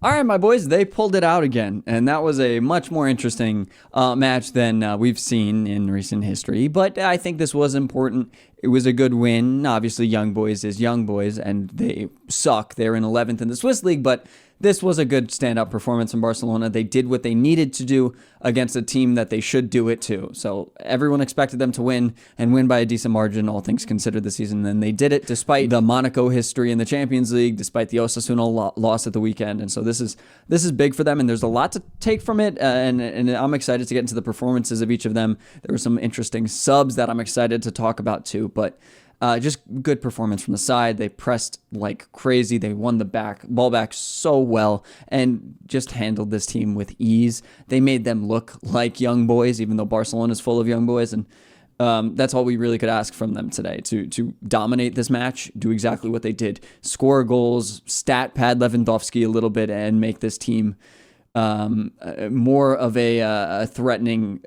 All right, my boys, they pulled it out again, and that was a much more interesting match than we've seen in recent history, but I think this was important. It was a good win. Obviously, Young Boys is Young Boys, and they suck. They're in 11th in the Swiss League, but this was a good stand-up performance from Barcelona. They did what they needed to do against a team that they should do it to. So everyone expected them to win and win by a decent margin, all things considered, this season. And they did it despite the Monaco history in the Champions League, despite the Osasuna loss at the weekend. And so this is big for them, and there's a lot to take from it. And I'm excited to get into the performances of each of them. There were some interesting subs that I'm excited to talk about too, but just good performance from the side. They pressed like crazy. They won the ball back so well and just handled this team with ease. They made them look like young boys, even though Barcelona is full of young boys. And that's all we really could ask from them today, to dominate this match, do exactly what they did, score goals, stat pad Lewandowski a little bit, and make this team more of a threatening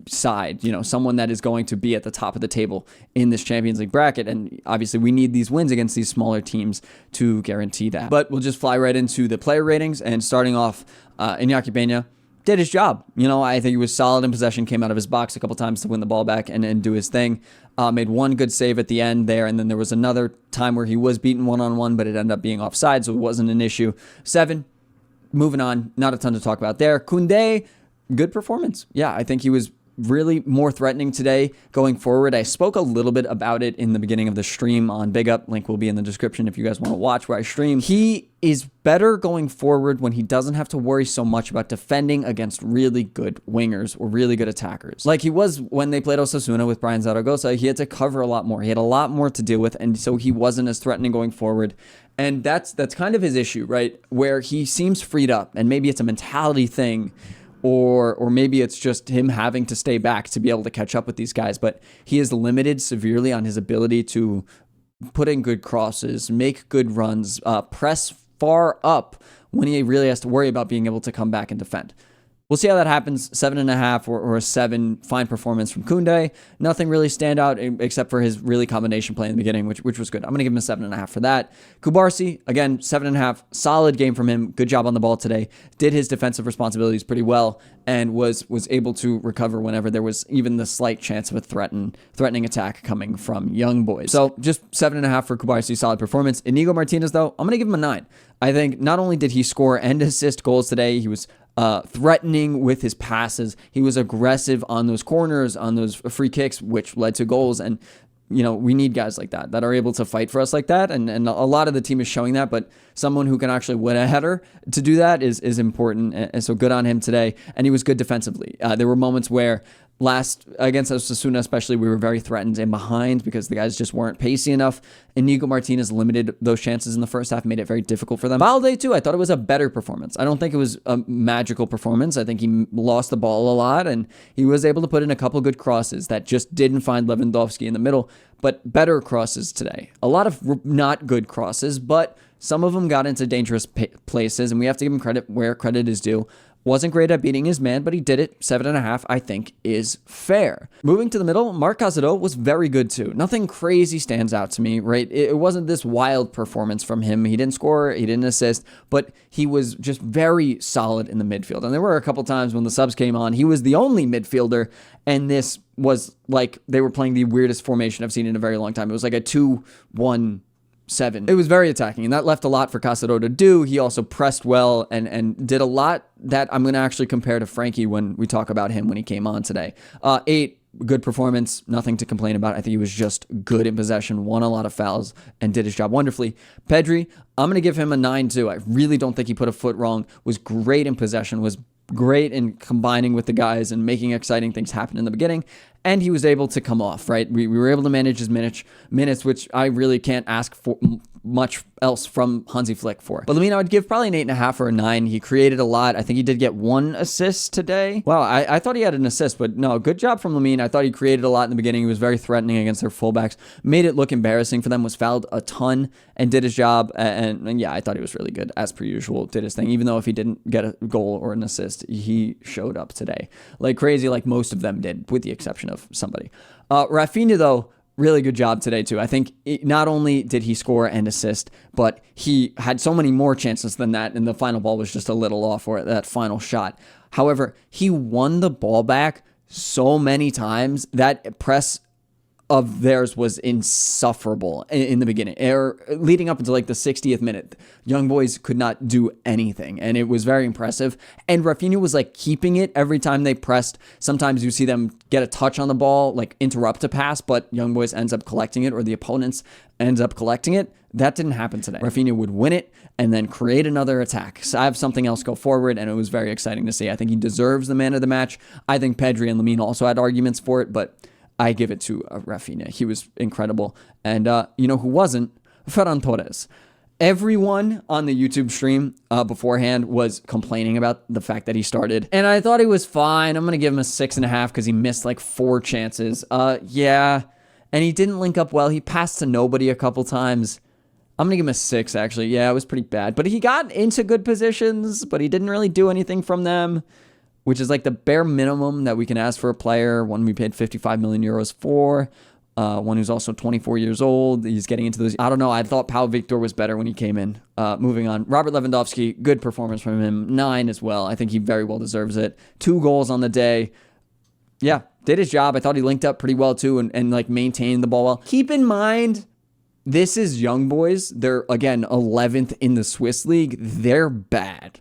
side, someone that is going to be at the top of the table in this Champions League bracket. And obviously we need these wins against these smaller teams to guarantee that. But we'll just fly right into the player ratings, and starting off, Iñaki Peña did his job. I think he was solid in possession, came out of his box a couple times to win the ball back and do his thing. Made one good save at the end there, and then there was another time where he was beaten one-on-one, but it ended up being offside, so it wasn't an issue. 7, moving on, not a ton to talk about there. Koundé, good performance. Yeah, I think he was really more threatening today going forward. I spoke a little bit about it in the beginning of the stream on Big Up. Link will be in the description if you guys want to watch where I stream. He is better going forward when he doesn't have to worry so much about defending against really good wingers or really good attackers. Like he was when they played Osasuna with Brian Zaragoza. He had to cover a lot more. He had a lot more to deal with, and so he wasn't as threatening going forward. And that's kind of his issue, right? Where he seems freed up, and maybe it's a mentality thing, or maybe it's just him having to stay back to be able to catch up with these guys. But he is limited severely on his ability to put in good crosses, make good runs, press far up when he really has to worry about being able to come back and defend. We'll see how that happens. 7.5 or a 7, fine performance from Koundé. Nothing really stand out except for his really combination play in the beginning, which was good. I'm going to give him a 7.5 for that. Kubarsi, again, 7.5. Solid game from him. Good job on the ball today. Did his defensive responsibilities pretty well and was able to recover whenever there was even the slight chance of a threatening attack coming from young boys. So just 7.5 for Kubarsi. Solid performance. Inigo Martinez, though, I'm going to give him a 9. I think not only did he score and assist goals today, he was threatening with his passes. He was aggressive on those corners, on those free kicks, which led to goals. And, we need guys like that are able to fight for us like that. And a lot of the team is showing that, but someone who can actually win a header to do that is important. And so good on him today. And he was good defensively. There were moments where against Osasuna especially, we were very threatened and behind because the guys just weren't pacey enough. Inigo Martinez limited those chances in the first half, made it very difficult for them. Valde too, I thought it was a better performance. I don't think it was a magical performance. I think he lost the ball a lot, and he was able to put in a couple good crosses that just didn't find Lewandowski in the middle, but better crosses today. A lot of not good crosses, but some of them got into dangerous places, and we have to give him credit where credit is due. Wasn't great at beating his man, but he did it. 7.5, I think, is fair. Moving to the middle, Marc Cazorla was very good too. Nothing crazy stands out to me, right? It wasn't this wild performance from him. He didn't score, he didn't assist, but he was just very solid in the midfield. And there were a couple times when the subs came on, he was the only midfielder, and this was like they were playing the weirdest formation I've seen in a very long time. It was like a 2-1-7. It was very attacking, and that left a lot for Cazorla to do. He also pressed well and did a lot that I'm going to actually compare to FRENKIE when we talk about him when he came on today. 8, good performance, nothing to complain about. I think he was just good in possession, won a lot of fouls, and did his job wonderfully. Pedri, I'm going to give him a 9 too. I really don't think he put a foot wrong, was great in possession, was great in combining with the guys and making exciting things happen in the beginning. And he was able to come off, right? We were able to manage his minutes, which I really can't ask for much else from Hansi Flick for. But Lamine, I would give probably an 8.5 or a 9. He created a lot. I think he did get 1 assist today. Wow, I thought he had an assist, but no, good job from Lamine. I thought he created a lot in the beginning. He was very threatening against their fullbacks. Made it look embarrassing for them, was fouled a ton, and did his job. And yeah, I thought he was really good, as per usual. Did his thing. Even though if he didn't get a goal or an assist, he showed up today. Like crazy, like most of them did, with the exception of somebody. Rafinha, though, really good job today, too. I think not only did he score and assist, but he had so many more chances than that, and the final ball was just a little off for that final shot. However, he won the ball back so many times. That press of theirs was insufferable in the beginning, leading up until like the 60th minute. Young boys could not do anything, and it was very impressive. And Rafinha was like keeping it every time they pressed. Sometimes you see them get a touch on the ball, like interrupt a pass, but Young boys ends up collecting it, or the opponents ends up collecting it. That didn't happen today. Rafinha would win it and then create another attack. So I have something else go forward, and it was very exciting to see. I think he deserves the man of the match. I think Pedri and Lamine also had arguments for it, but I give it to Rafinha. He was incredible. And you know who wasn't? Ferran Torres. Everyone on the YouTube stream beforehand was complaining about the fact that he started. And I thought he was fine. I'm going to give him a 6.5 because he missed like 4 chances. Yeah. And he didn't link up well. He passed to nobody a couple times. I'm going to give him a 6, actually. Yeah, it was pretty bad. But he got into good positions, but he didn't really do anything from them, which is like the bare minimum that we can ask for a player, one we paid 55 million euros for, one who's also 24 years old. He's getting into those. I don't know. I thought Pau Victor was better when he came in. Moving on. Robert Lewandowski, good performance from him. 9 as well. I think he very well deserves it. 2 goals on the day. Yeah, did his job. I thought he linked up pretty well too, and like maintained the ball well. Keep in mind, this is Young Boys. They're, again, 11th in the Swiss league. They're bad.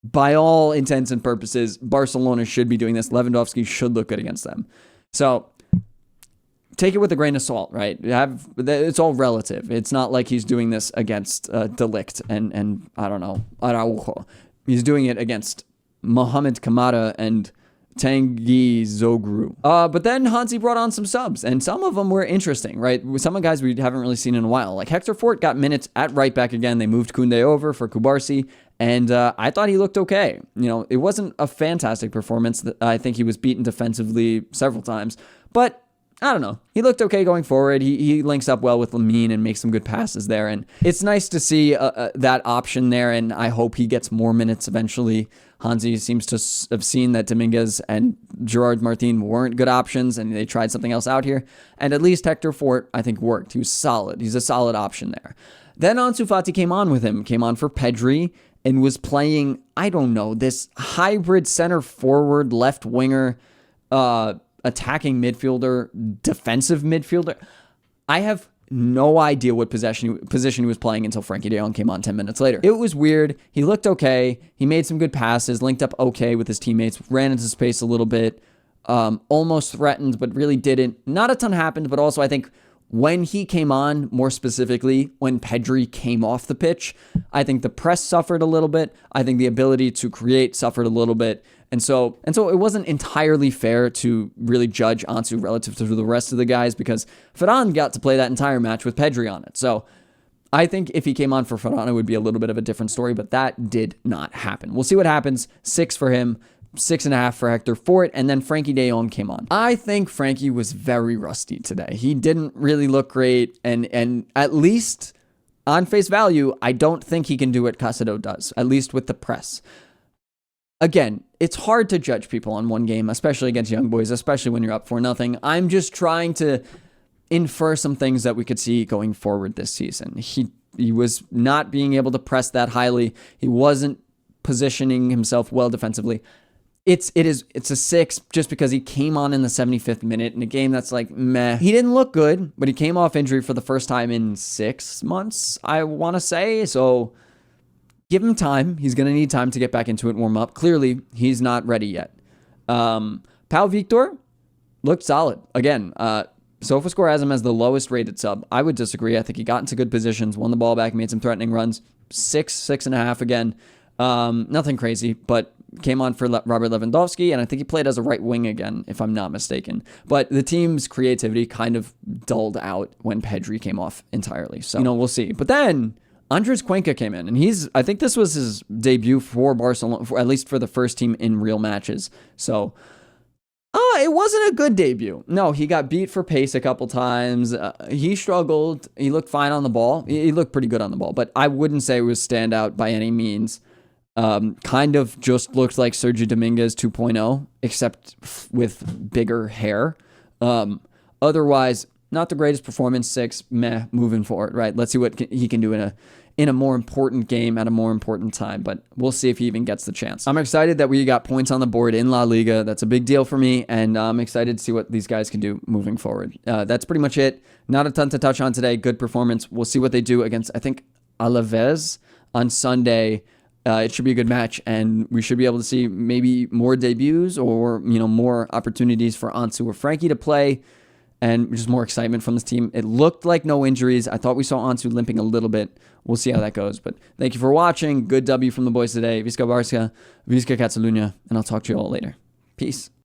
By all intents and purposes, Barcelona should be doing this. Lewandowski should look good against them. So take it with a grain of salt, right? It's all relative. It's not like he's doing this against De Ligt and I don't know, Araujo. He's doing it against Mohamed Kamara and Tanguy Zogru. But then Hansi brought on some subs, and some of them were interesting, right? Some of the guys we haven't really seen in a while. Like Hector Fort got minutes at right back again. They moved Koundé over for Kubarsi, and I thought he looked okay. You know, it wasn't a fantastic performance. I think he was beaten defensively several times, but I don't know. He looked okay going forward. He links up well with Lamine and makes some good passes there, and it's nice to see that option there, and I hope he gets more minutes eventually. Hansi seems to have seen that Dominguez and Gerard Martin weren't good options, and they tried something else out here. And at least Hector Fort, I think, worked. He was solid. He's a solid option there. Then ANSU Fati came on with him, came on for Pedri, and was playing, I don't know, this hybrid center forward, left winger, attacking midfielder, defensive midfielder. I have no idea what position he was playing until Frenkie de Jong came on 10 minutes later. It was weird. He looked okay. He made some good passes, linked up okay with his teammates, ran into space a little bit, almost threatened, but really didn't. Not a ton happened, but also I think when he came on, more specifically, when Pedri came off the pitch, I think the press suffered a little bit. I think the ability to create suffered a little bit. And so it wasn't entirely fair to really judge ANSU relative to the rest of the guys, because Ferran got to play that entire match with Pedri on it. So I think if he came on for Ferran, it would be a little bit of a different story, but that did not happen. We'll see what happens. 6 for him, 6.5 for Hector Fort, and then Frenkie de Jong came on. I think Frenkie was very rusty today. He didn't really look great, and at least on face value, I don't think he can do what Caicedo does, at least with the press. Again, it's hard to judge people on one game, especially against Young Boys, especially when you're up 4-0. I'm just trying to infer some things that we could see going forward this season. He was not being able to press that highly. He wasn't positioning himself well defensively. It's a 6 just because he came on in the 75th minute in a game that's like meh. He didn't look good, but he came off injury for the first time in 6 months, I want to say. So give him time. He's going to need time to get back into it, warm up. Clearly, he's not ready yet. Pau Victor looked solid. Again, SofaScore has him as the lowest rated sub. I would disagree. I think he got into good positions, won the ball back, made some threatening runs. 6.5 again. Nothing crazy, but came on for Robert Lewandowski, and I think he played as a right wing again, if I'm not mistaken. But the team's creativity kind of dulled out when Pedri came off entirely. So, we'll see. But then Andres Cuenca came in, and I think this was his debut for Barcelona, at least for the first team in real matches. So, it wasn't a good debut. No, he got beat for pace a couple times. He struggled. He looked fine on the ball. He looked pretty good on the ball, but I wouldn't say it was standout by any means. Kind of just looked like Sergio Dominguez 2.0, except with bigger hair. Otherwise, not the greatest performance. 6, meh, moving forward, right? Let's see what he can do in a more important game at a more important time, but we'll see if he even gets the chance. I'm excited that we got points on the board in La Liga. That's a big deal for me, and I'm excited to see what these guys can do moving forward. That's pretty much it. Not a ton to touch on today. Good performance. We'll see what they do against, I think, Alaves on Sunday. It should be a good match, and we should be able to see maybe more debuts or, more opportunities for ANSU or FRENKIE to play, and just more excitement from this team. It looked like no injuries. I thought we saw ANSU limping a little bit. We'll see how that goes. But thank you for watching. Good W from the boys today. Visca Barça, Visca Catalunya, and I'll talk to you all later. Peace.